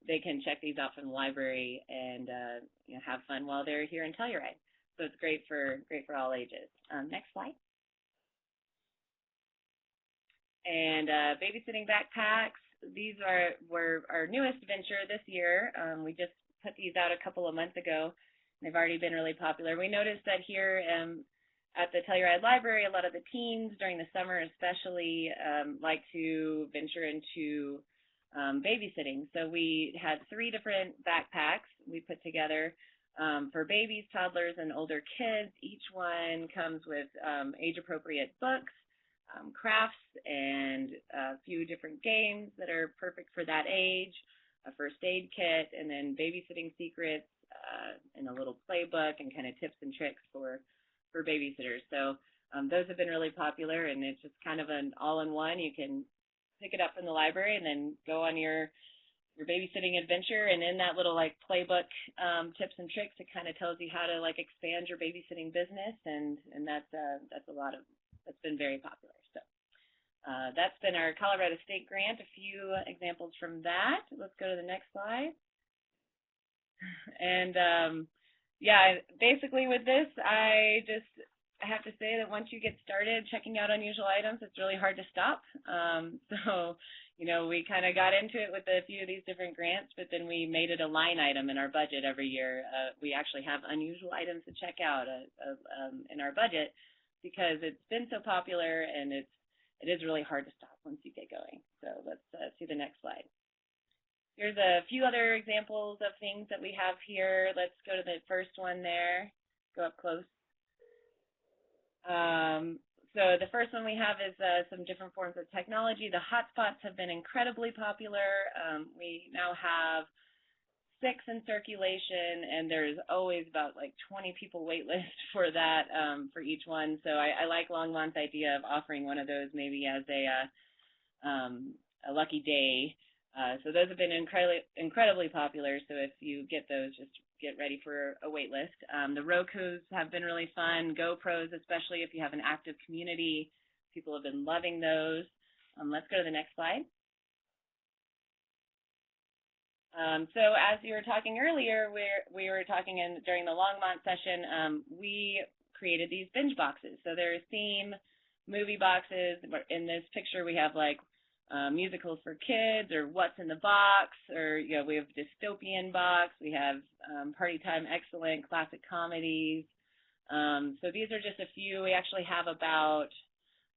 D: They can check these out from the library and have fun while they're here in Telluride. So it's great for all ages. Next slide. And babysitting backpacks. These were our newest venture this year. We just put these out a couple of months ago. They've already been really popular. We noticed that here at the Telluride Library, a lot of the teens during the summer especially like to venture into babysitting. So we had 3 different backpacks we put together for babies, toddlers, and older kids. Each one comes with age-appropriate books, crafts, and a few different games that are perfect for that age, a first aid kit, and then babysitting secrets, and a little playbook and kind of tips and tricks for babysitters. So those have been really popular, and it's just kind of an all-in-one. You can pick it up from the library and then go on your babysitting adventure, and in that little playbook tips and tricks, it kind of tells you how to expand your babysitting business, and that's been very popular. So that's been our Colorado State Grant. A few examples from that. Let's go to the next slide. And basically with this, I have to say that once you get started checking out unusual items, it's really hard to stop. So we kind of got into it with a few of these different grants, but then we made it a line item in our budget every year. We actually have unusual items to check out in our budget because it's been so popular, and it is really hard to stop once you get going. So let's see the next slide. Here's a few other examples of things that we have here. Let's go to the first one there. Go up close. So the first one we have is some different forms of technology. The hotspots have been incredibly popular. We now have 6 in circulation, and there's always about 20 people wait list for that for each one. So I like Longmont's idea of offering one of those maybe as a lucky day. So those have been incredibly popular. So if you get those, just get ready for a wait list. The Rokus have been really fun. GoPros, especially if you have an active community, people have been loving those. Let's go to the next slide. So as you were talking earlier, we were talking during the Longmont session, we created these binge boxes. So they're a theme movie boxes. In this picture, we have like musicals for kids, or What's in the Box, or we have Dystopian Box. We have Party Time Excellent, classic comedies. So these are just a few. We actually have about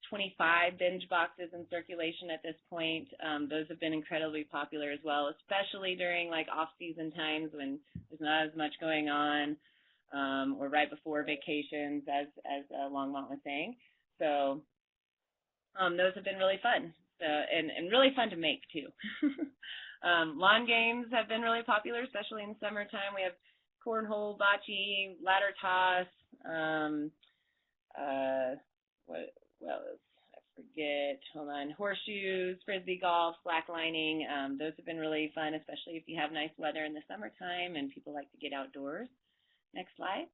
D: 25 binge boxes in circulation at this point. Those have been incredibly popular as well, especially during like off-season times when there's not as much going on, or right before vacations, as Longmont was saying. So those have been really fun, and really fun to make too. Lawn games have been really popular, especially in the summertime. We have cornhole, bocce, ladder toss. What else? I forget. Hold on. Horseshoes, frisbee golf, slacklining. Those have been really fun, especially if you have nice weather in the summertime and people like to get outdoors. Next slide.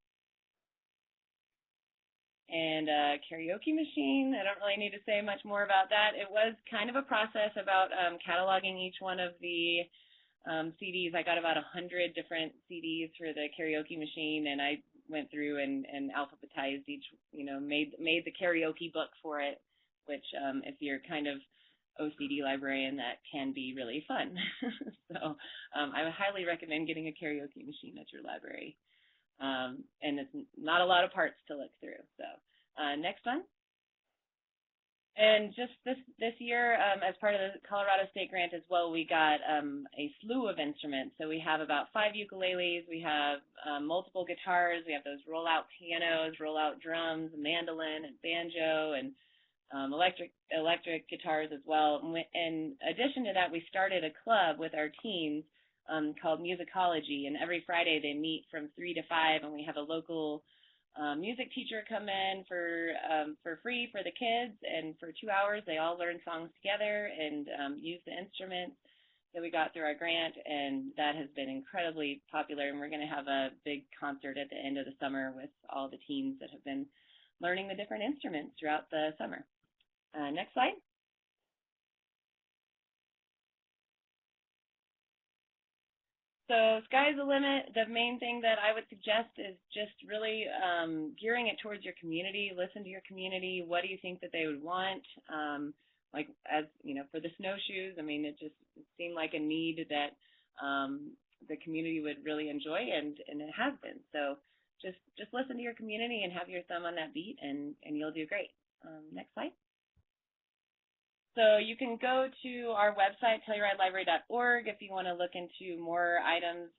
D: And karaoke machine. I don't really need to say much more about that. It was kind of a process about cataloging each one of the CDs. I got about 100 different CDs for the karaoke machine, and I went through and alphabetized each, made the karaoke book for it, which if you're kind of OCD librarian, that can be really fun. So I would highly recommend getting a karaoke machine at your library. And it's not a lot of parts to look through. So next one. And just this year, as part of the Colorado State Grant as well, we got a slew of instruments. So we have about 5 ukuleles, we have multiple guitars, we have those roll-out pianos, roll-out drums, mandolin, and banjo, and electric guitars as well. In addition to that, we started a club with our teens called Musicology, and every Friday they meet from 3 to 5, and we have a local music teacher come in for free for the kids, and for 2 hours they all learn songs together and use the instruments that we got through our grant, and that has been incredibly popular. And we're going to have a big concert at the end of the summer with all the teens that have been learning the different instruments throughout the summer. Next slide. So sky's the limit. The main thing that I would suggest is just really gearing it towards your community. Listen to your community. What do you think that they would want? Like, as you know, for the snowshoes, I mean, it seemed like a need that the community would really enjoy, and it has been. So just listen to your community and have your thumb on that beat, and you'll do great. Next slide. So you can go to our website, tellurideLibrary.org, if you want to look into more items.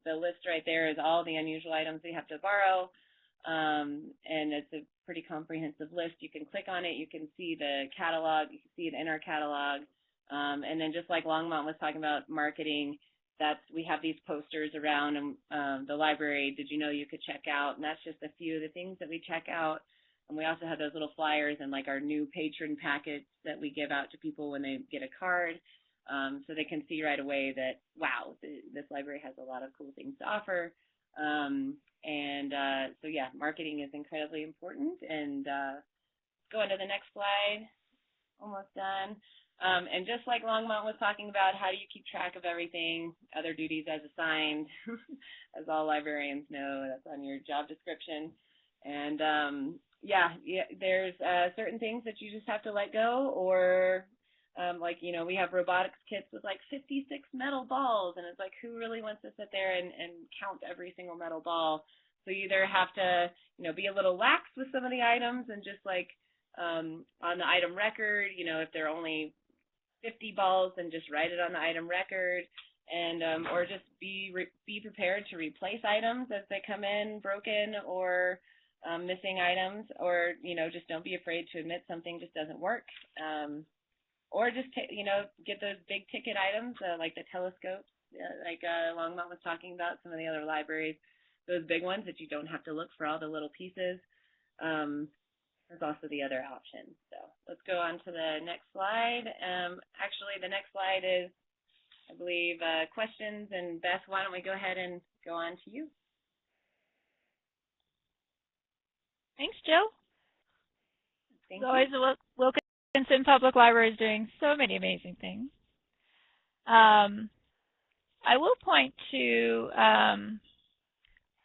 D: The list right there is all the unusual items we have to borrow, and it's a pretty comprehensive list. You can click on it. You can see the catalog. You can see it in our catalog. And then just like Longmont was talking about marketing, we have these posters around the library. Did you know you could check out? And that's just a few of the things that we check out. And we also have those little flyers and like our new patron packets that we give out to people when they get a card, so they can see right away that, wow, this library has a lot of cool things to offer. So yeah, marketing is incredibly important. And go into the next slide. Almost done. And just like Longmont was talking about, how do you keep track of everything? Other duties as assigned, as all librarians know, that's on your job description. And yeah, there's certain things that you just have to let go, or like, we have robotics kits with like 56 metal balls, and it's like, who really wants to sit there and count every single metal ball? So you either have to, be a little lax with some of the items, and just like on the item record, if there are only 50 balls, then just write it on the item record, and or just be prepared to replace items as they come in broken or missing items, or just don't be afraid to admit something just doesn't work, or just get those big ticket items like the telescopes, like Longmont was talking about, some of the other libraries, those big ones that you don't have to look for all the little pieces. There's also the other option. So let's go on to the next slide. Actually, the next slide is, I believe, questions. And Beth, why don't we go ahead and go on to you?
E: Thanks, Jill.
D: Thank
E: you. Always the Wilkinson Public Library is doing so many amazing things. I will point to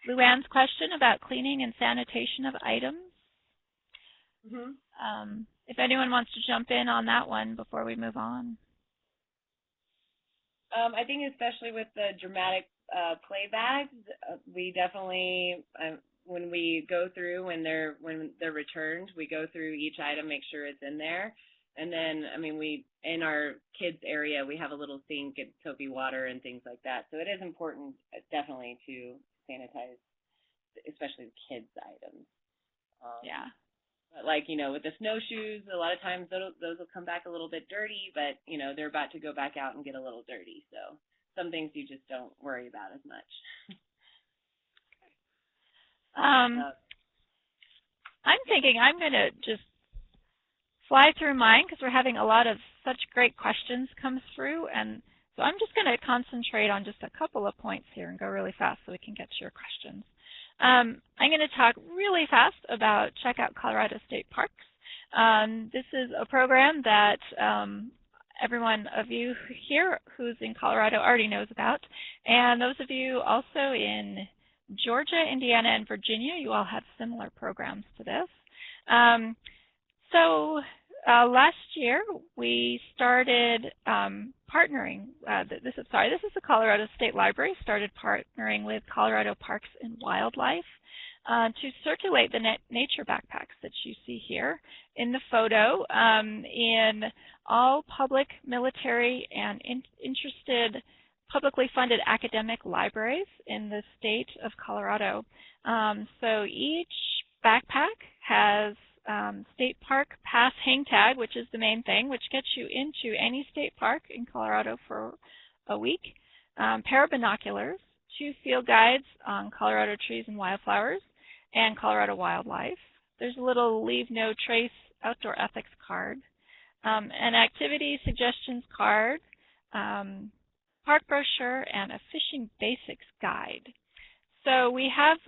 E: Luann's question about cleaning and sanitation of items. if anyone wants to jump in on that one before we move on.
D: I think especially with the dramatic play bags, we definitely, when we go through, when they're returned, we go through each item, make sure it's in there. And then, I mean, in our kids area, we have a little sink and soapy water and things like that. So it is important, definitely, to sanitize, especially the kids' items.
E: Yeah.
D: But like, with the snowshoes, a lot of times those will come back a little bit dirty, but, they're about to go back out and get a little dirty. So some things you just don't worry about as much.
E: I'm thinking I'm going to just fly through mine because we're having a lot of such great questions come through. And so I'm just going to concentrate on just a couple of points here and go really fast so we can get to your questions. I'm going to talk really fast about Check Out Colorado State Parks. This is a program that everyone of you here who's in Colorado already knows about. And those of you also in Georgia, Indiana, and Virginia, you all have similar programs to this. Last year we started partnering. This is the Colorado State Library started partnering with Colorado Parks and Wildlife to circulate the nature backpacks that you see here in the photo in all public, military, and interested publicly funded academic libraries in the state of Colorado. So each backpack has state park pass hang tag, which is the main thing, which gets you into any state park in Colorado for a week, pair of binoculars, 2 field guides on Colorado trees and wildflowers, and Colorado wildlife. There's a little leave no trace outdoor ethics card, an activity suggestions card, park brochure, and a fishing basics guide. So we have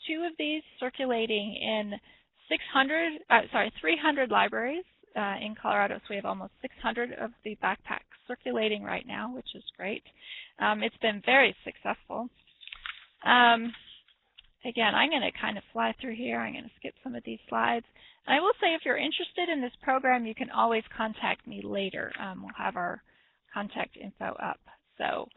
E: 2 of these circulating in 300 libraries in Colorado. So we have almost 600 of the backpacks circulating right now, which is great. It's been very successful. Again, I'm going to kind of fly through here. I'm going to skip some of these slides. And I will say if you're interested in this program, you can always contact me later. We'll have our contact info up. So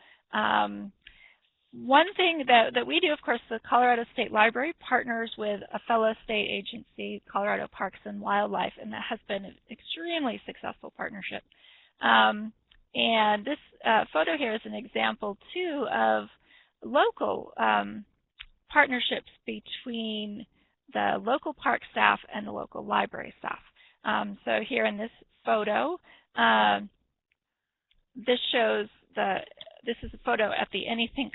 E: one thing that we do, of course, the Colorado State Library partners with a fellow state agency, Colorado Parks and Wildlife, and that has been an extremely successful partnership. And this photo here is an example, too, of local partnerships between the local park staff and the local library staff. So here in this photo, this shows this is a photo at the Anythink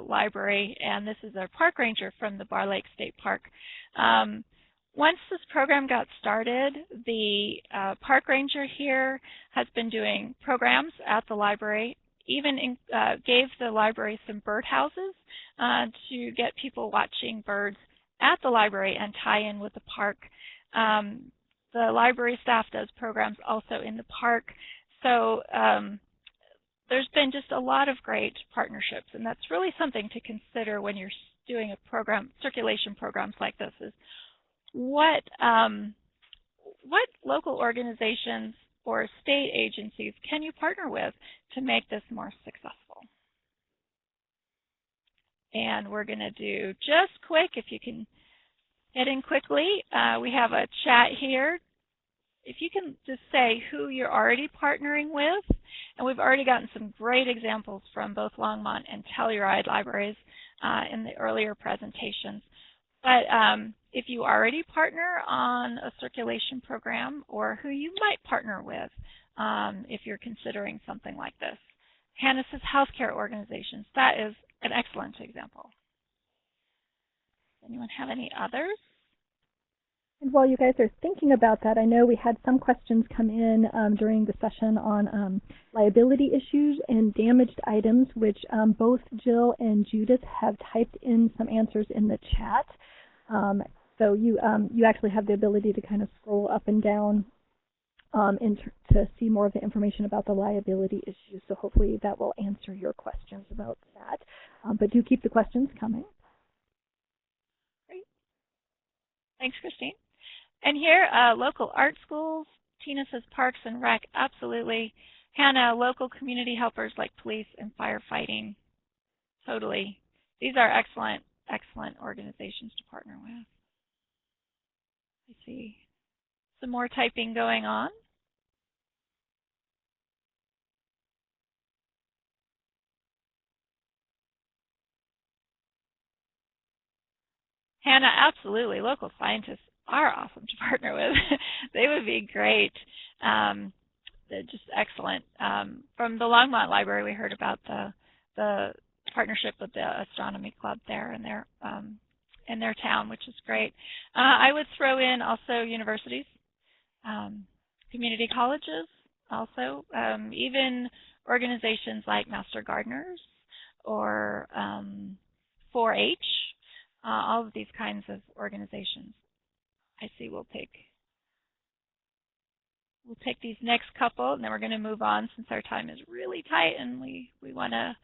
E: Library, and this is our park ranger from the Bar Lake State Park. Once this program got started, the park ranger here has been doing programs at the library, even gave the library some birdhouses to get people watching birds at the library and tie in with the park. The library staff does programs also in the park. So there's been just a lot of great partnerships, and that's really something to consider when you're doing a program, circulation programs like this, is what local organizations or state agencies can you partner with to make this more successful? And we're going to do just quick, if you can get in quickly, we have a chat here. If you can just say who you're already partnering with, and we've already gotten some great examples from both Longmont and Telluride libraries in the earlier presentations. But if you already partner on a circulation program, or who you might partner with if you're considering something like this. Hannah says healthcare organizations. That is an excellent example. Anyone have any others?
A: And while you guys are thinking about that, I know we had some questions come in during the session on liability issues and damaged items, which both Jill and Judith have typed in some answers in the chat. So you actually have the ability to kind of scroll up and down to see more of the information about the liability issues. So hopefully that will answer your questions about that. But do keep the questions coming.
E: Great. Thanks, Christine. And here, local art schools. Tina says Parks and Rec, absolutely. Hannah, local community helpers like police and firefighting, totally. These are excellent, excellent organizations to partner with. I see some more typing going on. Hannah, absolutely. Local scientists are awesome to partner with. They would be great. They're just excellent. From the Longmont Library, we heard about the partnership with the astronomy club there in their town, which is great. I would throw in also universities, community colleges, also even organizations like Master Gardeners or 4-H. All of these kinds of organizations. I see we'll take these next couple, and then we're going to move on since our time is really tight, and we want to.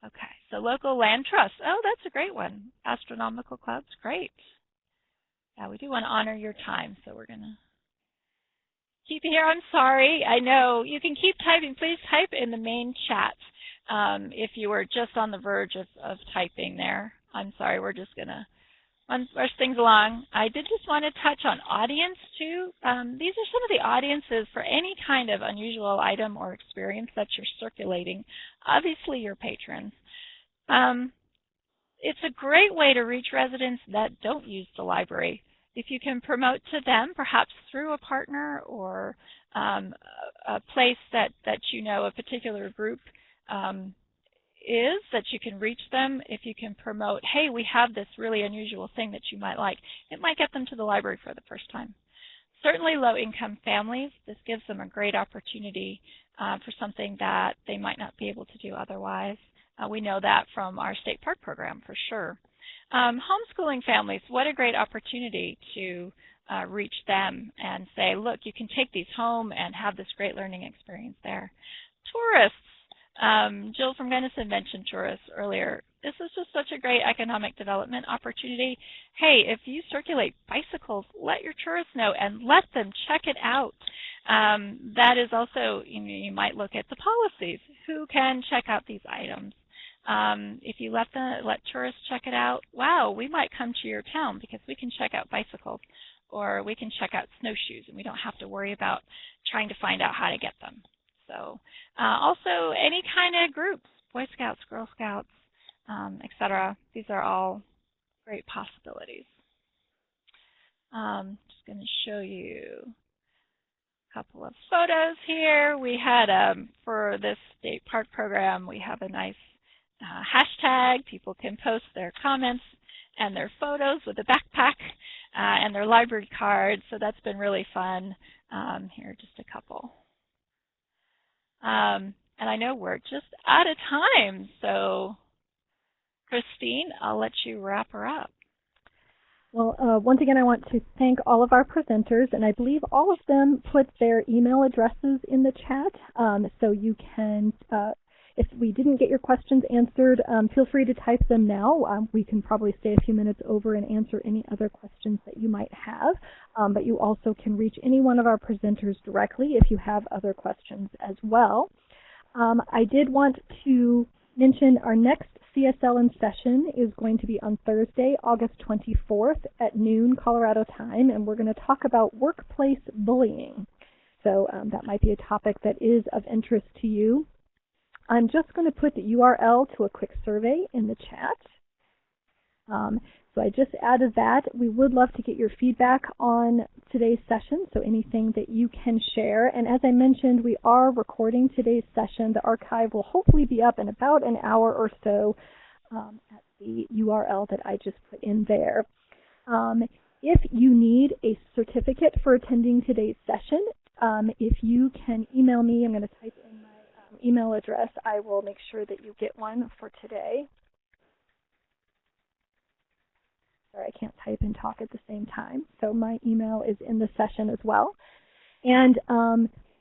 E: Okay, so local land trust. Oh, that's a great one. Astronomical clubs, great. Yeah, we do want to honor your time, so we're going to keep you here. I'm sorry. I know you can keep typing. Please type in the main chat. If you were just on the verge of typing there. I'm sorry, we're just going to rush things along. I did just want to touch on audience, too. These are some of the audiences for any kind of unusual item or experience that you're circulating. Obviously, your patrons. It's a great way to reach residents that don't use the library. If you can promote to them, perhaps through a partner or a place that you know, a particular group is, that you can reach them. If you can promote, hey, we have this really unusual thing that you might like, it might get them to the library for the first time. Certainly low-income families, this gives them a great opportunity for something that they might not be able to do otherwise. We know that from our state park program for sure. Homeschooling families, what a great opportunity to reach them and say, look, you can take these home and have this great learning experience there. Tourists, Jill from Gunnison mentioned tourists earlier. This is just such a great economic development opportunity. Hey, if you circulate bicycles, let your tourists know and let them check it out. That is also, you might look at the policies. Who can check out these items? If you let tourists check it out, wow, we might come to your town because we can check out bicycles or we can check out snowshoes, and we don't have to worry about trying to find out how to get them. So also any kind of groups, Boy Scouts, Girl Scouts, etc. These are all great possibilities. Just going to show you a couple of photos here. We had, for this state park program, we have a nice hashtag. People can post their comments and their photos with a backpack and their library cards. So that's been really fun. Here are just a couple. And I know we're just out of time. So, Christine, I'll let you wrap her up.
A: Well, once again, I want to thank all of our presenters, and I believe all of them put their email addresses in the chat. So you can, if we didn't get your questions answered, feel free to type them now. We can probably stay a few minutes over and answer any other questions that you might have. But you also can reach any one of our presenters directly if you have other questions as well. I did want to mention our next CSLN session is going to be on Thursday, August 24th at noon Colorado time, and we're going to talk about workplace bullying. So that might be a topic that is of interest to you. I'm just going to put the URL to a quick survey in the chat. So I just added that. We would love to get your feedback on today's session, so anything that you can share. And as I mentioned, we are recording today's session. The archive will hopefully be up in about an hour or so at the URL that I just put in there. If you need a certificate for attending today's session, if you can email me, I'm going to type in my email address. I will make sure that you get one for today. Sorry, I can't type and talk at the same time. So my email is in the session as well. And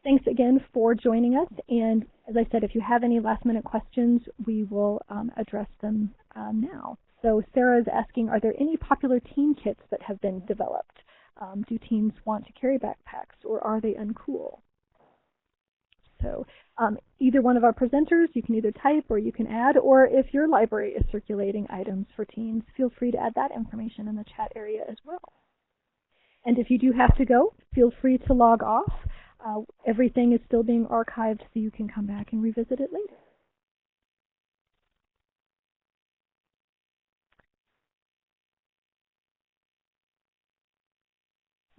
A: thanks again for joining us. And As I said, if you have any last-minute questions, we will address them now. So Sarah is asking, are there any popular teen kits that have been developed? Do teens want to carry backpacks, or are they uncool? So either one of our presenters, you can either type or you can add, or if your library is circulating items for teens, feel free to add that information in the chat area as well. And if you do have to go, feel free to log off. Everything is still being archived, so you can come back and revisit it later.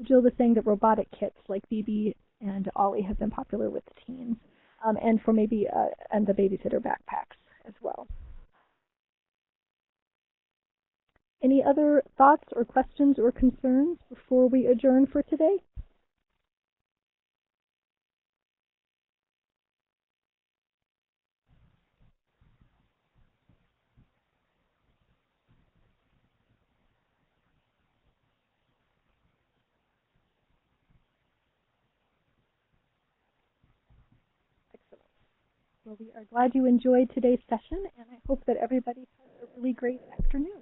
A: Jill was saying that robotic kits like BB and Ollie have been popular with teens, and for maybe and the babysitter backpacks as well. Any other thoughts or questions or concerns before we adjourn for today? Excellent. Well, we are glad you enjoyed today's session, and I hope that everybody has a really great afternoon.